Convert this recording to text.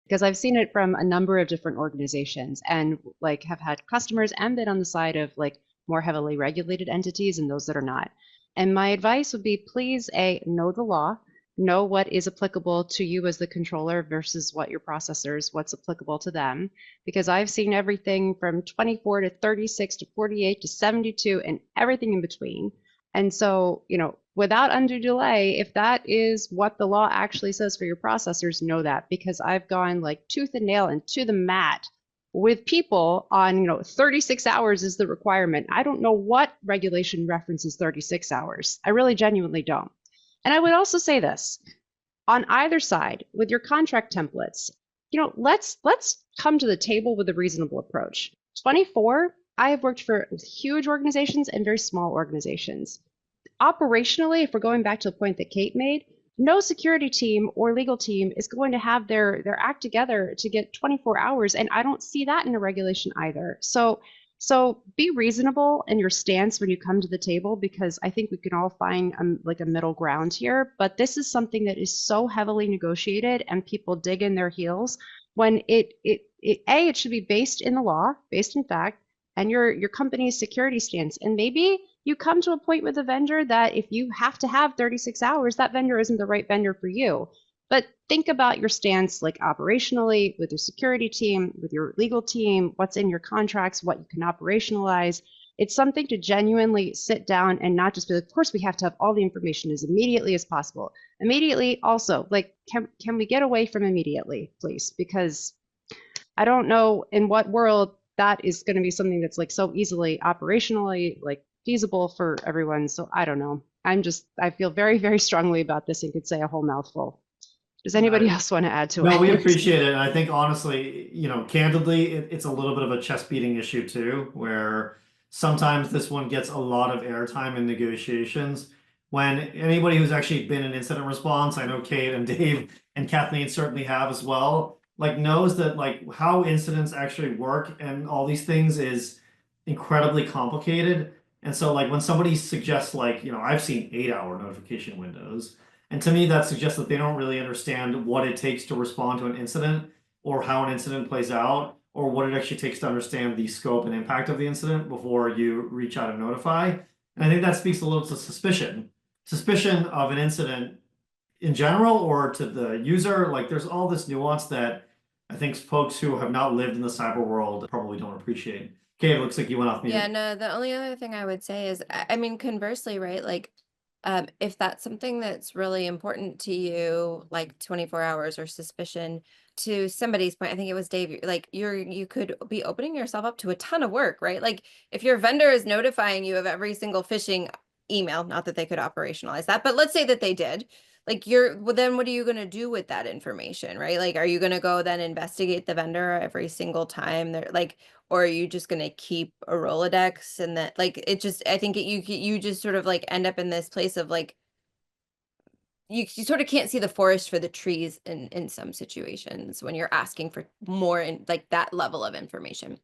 because I've seen it from a number of different organizations and like have had customers and been on the side of like more heavily regulated entities and those that are not. And my advice would be please, A, know the law, know what is applicable to you as the controller versus what your processors, what's applicable to them. Because I've seen everything from 24 to 36 to 48 to 72 and everything in between. And so, without undue delay, if that is what the law actually says for your processors, know that because I've gone like tooth and nail and to the mat with people on, 36 hours is the requirement. I don't know what regulation references 36 hours. I really genuinely don't. And I would also say this on either side with your contract templates, let's come to the table with a reasonable approach. 24, I have worked for huge organizations and very small organizations. Operationally, if we're going back to the point that Kate made, no security team or legal team is going to have their act together to get 24 hours, and I don't see that in a regulation either. So be reasonable in your stance when you come to the table because I think we can all find like a middle ground here. But this is something that is so heavily negotiated, and people dig in their heels when it should be based in the law, based in fact, and your company's security stance, and maybe you come to a point with a vendor that if you have to have 36 hours, that vendor isn't the right vendor for you. But think about your stance like operationally with your security team, with your legal team, what's in your contracts, what you can operationalize. It's something to genuinely sit down and not just be like, of course, we have to have all the information as immediately as possible. Immediately, also, like, can we get away from immediately, please? Because I don't know in what world that is going to be something that's like so easily operationally like feasible for everyone. So I don't know. I feel very, very strongly about this and could say a whole mouthful. Does anybody Right. else want to add to No, we it? appreciate it. And I think honestly, candidly, it's a little bit of a chest beating issue too, where sometimes this one gets a lot of airtime in negotiations. When anybody who's actually been in incident response, I know Kate and Dave and Kathleen certainly have as well, like knows that like how incidents actually work and all these things is incredibly complicated. And so like when somebody suggests like, I've seen 8-hour notification windows. And to me, that suggests that they don't really understand what it takes to respond to an incident or how an incident plays out or what it actually takes to understand the scope and impact of the incident before you reach out and notify. And I think that speaks a little to suspicion of an incident in general or to the user. Like there's all this nuance that I think folks who have not lived in the cyber world probably don't appreciate. Okay, it looks like you went off Yeah, mute. no, the only other thing I would say is, I mean, conversely, right? Like, if that's something that's really important to you, like 24 hours or suspicion, to somebody's point, I think it was Dave, like you could be opening yourself up to a ton of work, right? Like if your vendor is notifying you of every single phishing email, not that they could operationalize that, but let's say that they did, like well, then what are you going to do with that information, right? Like, are you going to go then investigate the vendor every single time they're like, or are you just going to keep a Rolodex and that like it just I think you just sort of like end up in this place of like you sort of can't see the forest for the trees in some situations when you're asking for more in like that level of information.